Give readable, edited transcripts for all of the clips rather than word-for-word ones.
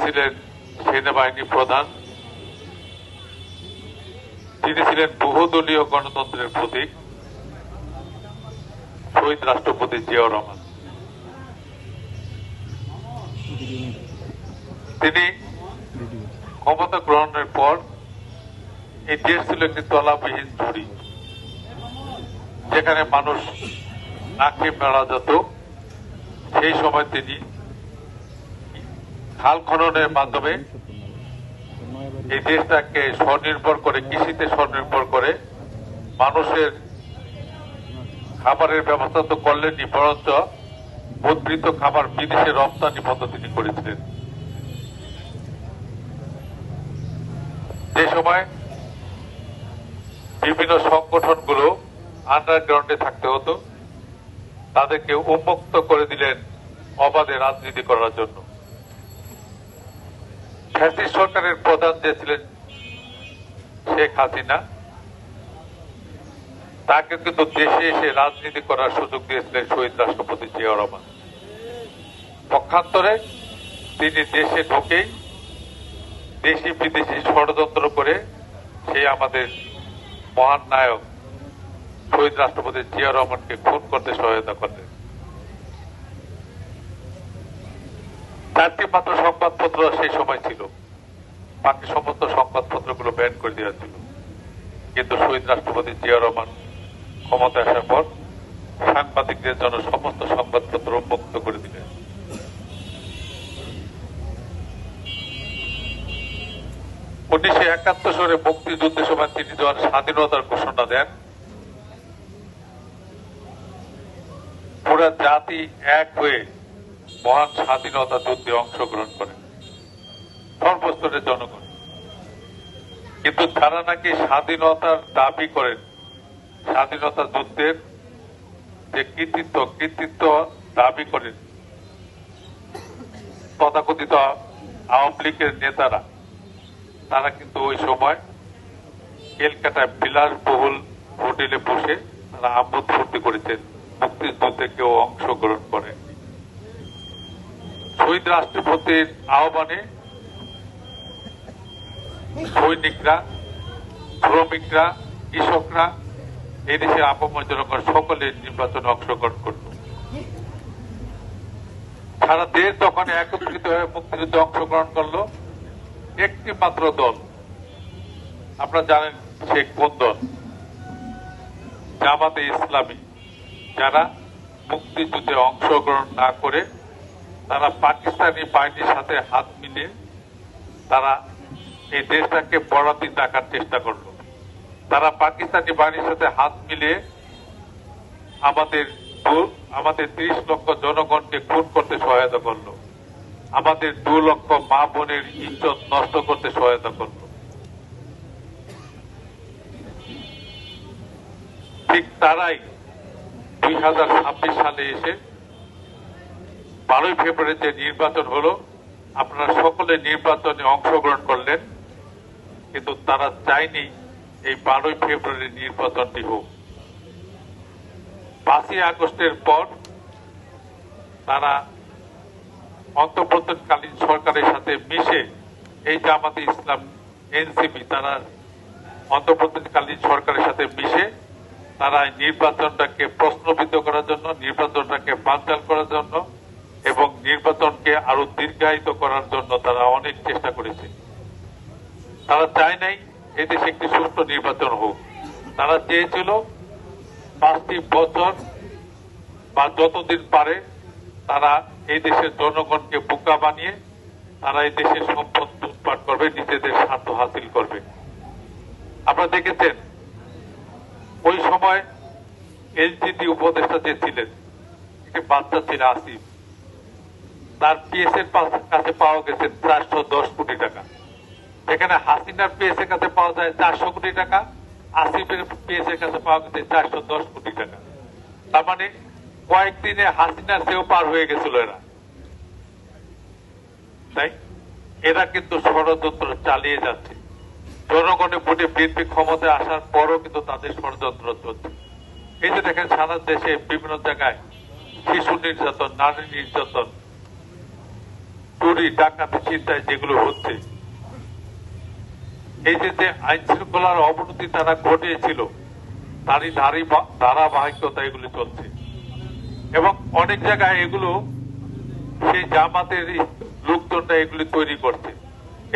ছিলেন সেনাবাহিনী প্রধান, তিনি ছিলেন বহুদলীয় গণতন্ত্রের প্রতীক শহীদ রাষ্ট্রপতি জিয়াউর রহমান। তিনি ক্ষমতা গ্রহণের পর এই দেশ ছিল একটি তলাবিহীন ঝুড়ি, যেখানে মানুষ না খেয়ে মারা যেত। সেই সময় তিনি খাল খননের মাধ্যমে এই দেশটাকে স্বনির্ভর করে, কৃষিতে স্বনির্ভর করে মানুষের খাবারের ব্যবস্থা তো করলেনই, বরঞ্চ উদ্বৃত্ত খাবার বিদেশে রপ্তানি বন্ধ তিনি করেছিলেন। যে সময় বিভিন্ন সংগঠনগুলো আন্ডারগ্রাউন্ডে থাকতে হতো, তাদেরকে উন্মুক্ত করে দিলেন অবাধে রাজনীতি করার জন্য। ফ্যাসিস্ট সরকারের প্রধান যে ছিলেন শেখ হাসিনা, তাকে কিন্তু দেশে এসে রাজনীতি করার সুযোগ দিয়েছিলেন শহীদ রাষ্ট্রপতি জিয়াউর রহমান। পক্ষান্তরে তিনি দেশে ঢুকেই দেশি বিদেশি ষড়যন্ত্র করে সেই আমাদের মহান নায়ক শহীদ রাষ্ট্রপতি জিয়াউর রহমানকে খুন করতে সহায়তা করলেন। 4টি মাত্র সংবাদপত্র সেই সময় ছিল, বাকি সমস্ত সংবাদপত্রগুলো ব্যান করে দেওয়া ছিল। কিন্তু শহীদ রাষ্ট্রপতি জিয়াউর রহমান ক্ষমতা আসার পর সাংবাদিকদের জন্য সমস্ত সংবাদপত্র উন্মুক্ত করে দিলেন। উনিশশো 71 সালে মুক্তিযুদ্ধের সময় তিনি যখন স্বাধীনতার ঘোষণা দেন, পুরা জাতি এক হয়ে মহান স্বাধীনতা যুদ্ধে অংশগ্রহণ করেন, সর্বস্তরের জনগণ। কিন্তু যারা নাকি স্বাধীনতার দাবি করেন, স্বাধীনতা যুদ্ধের যে কৃতিত্ব দাবি করেন তথাকথিত আওয়ামী লীগের নেতারা, তারা কিন্তু ওই সময় কলকাতায় বিলাসবহুল হোটেলে বসে তারা আমোদ ফুর্তি করেছেন, মুক্তিযুদ্ধে কেউ অংশগ্রহণ করেন। শহীদ রাষ্ট্রপতির আহ্বানে সৈনিকরা, শ্রমিকরা, কৃষকরা, এই দেশের আপামর জনগণ সকলে নির্বাচনে অংশগ্রহণ করল। সারা দেশ তখন একত্রিত হয়ে মুক্তিযুদ্ধে অংশগ্রহণ করলো। একটি মাত্র দল, আপনারা জানেন সে কোন দল? জামাতে ইসলামী, যারা মুক্তিযুদ্ধে অংশগ্রহণ না করে তারা পাকিস্তানি বাহিনীর সাথে হাত মিলিয়ে তারা এই দেশটাকে পরাধীন রাখার চেষ্টা করলো। তারা পাকিস্তানি বাহিনীর সাথে হাত মিলিয়ে আমাদের 30 লক্ষ জনগণকে খুন করতে সহায়তা করলো, আমাদের 2 লক্ষ মা বোনের ইজ্জত নষ্ট করতে সহায়তা করলো। ঠিক তারাই 2026 সালে এসে 12ই ফেব্রুয়ারি যে নির্বাচন হলো, আপনারা সকলে নির্বাচনে অংশগ্রহণ করলেন, কিন্তু তারা চায়নি এই 12ই ফেব্রুয়ারি নির্বাচনটি হোক। 5ই আগস্টের পর তারা অন্তর্বর্তীকালীন সরকারের সাথে মিশে এই জামাতে ইসলাম এনসিপি, তারা অন্তর্বর্তীকালীন সরকারের সাথে মিশে তারা নির্বাচনটাকে প্রশ্নবিদ্ধ করার জন্য, নির্বাচনটাকে বানচাল করার জন্য এবং নির্বাচনকে আরো দীর্ঘায়িত করার জন্য তারা অনেক চেষ্টা করেছে। তারা চায় নাই এদেশে একটি সুষ্ঠু নির্বাচন হোক। তারা চেয়েছিল 5টি বছর বা যতদিন পারে তারা এই দেশের জনগণকে বোকা বানিয়ে তারা এই দেশের সম্পদ লুটপাট করবে, নিজেদের স্বার্থ হাসিল করবে। আপনারা দেখেছেন ওই সময় এলজিডি উপদেষ্টা যে ছিলেন, একটি বাচ্চা ছিল আসিফ, তার পিএস এর কাছে পাওয়া গেছে 410 কোটি টাকা। যেখানে হাসিনার পিএস এর কাছে পাওয়া যায় 400 কোটি টাকা, আসিফের পিএস এর কাছে পাওয়া গেছে 410 কোটি টাকা। তার মানে কয়েকদিনে হাসিনার চেয়েও পার হয়ে গেছিল এরা। তাই এরা কিন্তু ষড়যন্ত্র চালিয়ে যাচ্ছে। জনগণের ভোটে বিএনপি ক্ষমতায় আসার পরও কিন্তু তাদের ষড়যন্ত্র চলছে। এই যে দেখেন সারা দেশে বিভিন্ন জায়গায় শিশু নির্যাতন, নারী নির্যাতন, চুরি ডাকাতি চিন্তায় যেগুলো হচ্ছে, এই যে আইন শৃঙ্খলার অবনতি তারা ঘটিয়েছিল তারই ধারাবাহিকতা এগুলি চলছে এবং অনেক জায়গায় এগুলো সেই জামাতের লোকজনরা এগুলি তৈরি করছে।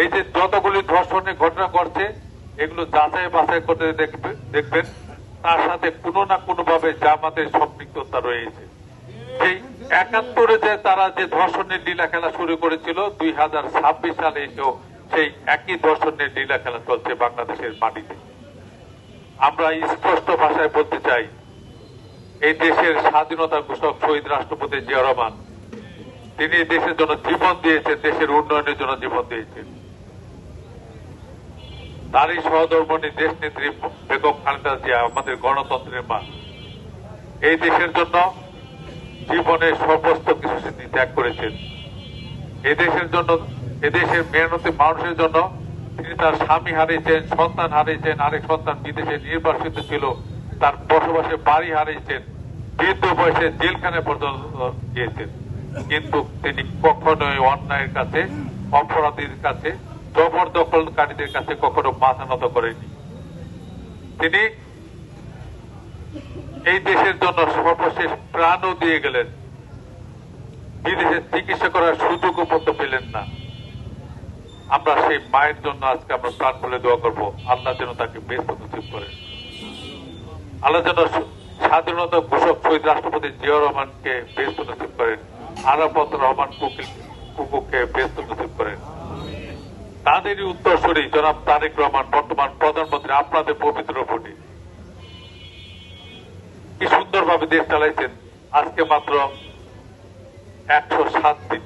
এই যে যতগুলি ধর্ষণের ঘটনা ঘটছে এগুলো যাচাই বাছাই করতে দেখবেন তার সাথে কোনো না কোনো ভাবে জামাতের সম্পৃক্ততা রয়েছে। সেই ৭১ যে তারা যে ধর্ষণের লীলা খেলা শুরু করেছিল ২০২৬ সালে এসেও সেই একই ধর্ষণের লীলা খেলা চলছে বাংলাদেশের মাটিতে। আমরা স্পষ্ট ভাষায় বলতে চাই, এই দেশের স্বাধীনতা ঘোষক শহীদ রাষ্ট্রপতি জিয়া রহমান তিনি দেশের জন্য জীবন দিয়েছেন, দেশের উন্নয়নের জন্য জীবন দিয়েছেন। তারই সহধর্মণী দেশ নেত্রী বেগম খালেদা জিয়া আমাদের গণতন্ত্রের মা, এই দেশের জন্য জীবনের সমস্ত কিছু তিনি ত্যাগ করেছেন। এদেশের জন্য, এদেশের মেহনতি মানুষের জন্য তিনি তার স্বামী হারিয়েছেন, সন্তান হারিয়েছেন, আরেক সন্তান বিদেশে নির্বাসিত ছিল, তার বসবাসে বাড়ি হারিয়েছেন, বৃদ্ধ বয়সে জেলখানে পর্যন্ত গিয়েছেন। কিন্তু তিনি কখনোই অন্যায়ের কাছে, অপরাধীর কাছে, জবরদখলকারীদের কাছে কখনো মাথা নত করেনি। তিনি এই দেশের জন্য সর্বশেষ প্রাণও দিয়ে গেলেন, বিদেশে চিকিৎসা করার সুযোগও পর্যন্ত পেলেন না। আমরা সেই মায়ের জন্য আজকে আমরা প্রাণ খুলে দোয়া করবো, আল্লাহ যেন তাকে বেহেশত নসিব করেন। আল্লাহ যেন স্বাধীনতা ঘোষক শহীদ রাষ্ট্রপতি জিয়া রহমানকে বেহেশত নসিব করেন, আরাফাত রহমান কুকুকে বেহেশত নসিব করেন। তাদেরই উত্তরসূরি জনাব তারেক রহমান বর্তমান প্রধানমন্ত্রী, আপনাদের পবিত্র ভোটে কি সুন্দরভাবে দেশ চালাইছেন। আজকে মাত্র ১০৭ দিন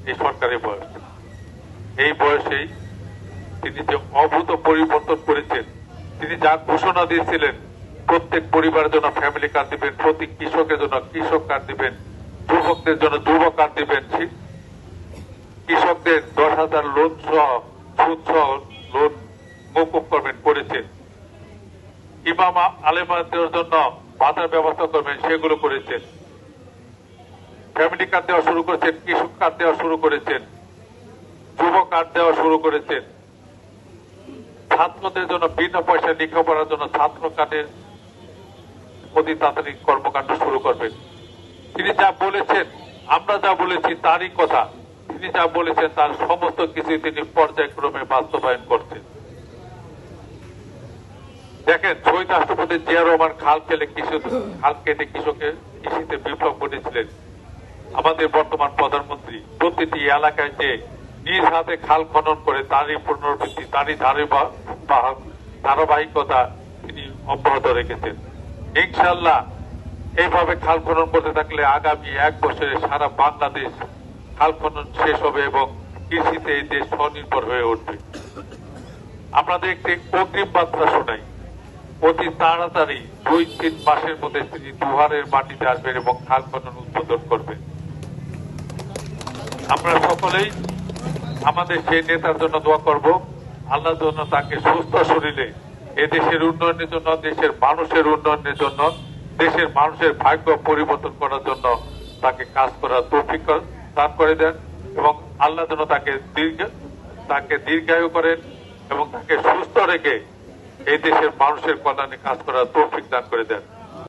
এই সরকারের বয়স। এই বয়সেই তিনি যে অভূত পরিবর্তন করেছেন, তিনি যা ঘোষণা দিয়েছিলেন প্রত্যেক পরিবারের জন্য ফ্যামিলি কার্ড দিবেন, প্রতি কৃষকের জন্য কৃষক কার্ড দিবেন, যুবকদের জন্য যুবক কার্ড দিবেন, কৃষকদের ১০,০০০ লোন সহ সুদ সহ লোন মৌকুফ করবেন করেছেন, ইমাম আলেমদের জন্য ভাতার ব্যবস্থা করবেন সেগুলো করেছেন, ফ্যামিলি কার্ড দেওয়া শুরু করেছেন, কৃষক কার্ড দেওয়া শুরু করেছেন, যুব কার্ড দেওয়া শুরু করেছেন, ছাত্রদের জন্য বিনা পয়সা লেখাপড়ার জন্য ছাত্র কার্ডের অতি তাড়াতাড়ি কর্মকাণ্ড শুরু করবেন। তিনি যা বলেছেন, আমরা যা বলেছি তারই কথা, তিনি যা বলেছেন তার সমস্ত কিছু তিনি পর্যায়ক্রমে বাস্তবায়ন করছেন। দেখেন, শহীদ রাষ্ট্রপতি জিয়া রহমান খাল কেটে কৃষিতে বিপ্লব ঘটেছিলেন। আমাদের বর্তমান প্রধানমন্ত্রী প্রতিটি এলাকায় যে নিজ হাতে খাল খনন করে তারই পুনরাবৃত্তি, তারই ধারাবাহিকতা তিনি অব্যাহত রেখেছেন। ইনশাআল্লাহ এইভাবে খাল খনন করতে থাকলে আগামী ১ বছরে সারা বাংলাদেশ খাল খনন শেষ হবে এবং কৃষিতে এই দেশ স্বনির্ভর হয়ে উঠবে। আপনাদের একটি অগ্রিম বার্তা শোনাই, অতি তাড়াতাড়ি ২-৩ মাসের মধ্যে তিনি দুহারের মাটিতে আসবেন এবং খাল খনন উদ্বোধন করবেন। আমরা সকলেই আমাদের সেই নেতার জন্য দোয়া করব, আল্লাহর জন্য তাকে সুস্থ শরীরে এদেশের উন্নয়নের জন্য, দেশের মানুষের উন্নয়নের জন্য, দেশের মানুষের ভাগ্য পরিবর্তন করার জন্য তাকে কাজ করার তৌফিক দান করে দেন এবং আল্লাহ যেন তাকে দীর্ঘায়ু করেন এবং তাকে সুস্থ রেখে এই দেশের মানুষের কল্যাণে কাজ করার তৌফিক দান করে দেন।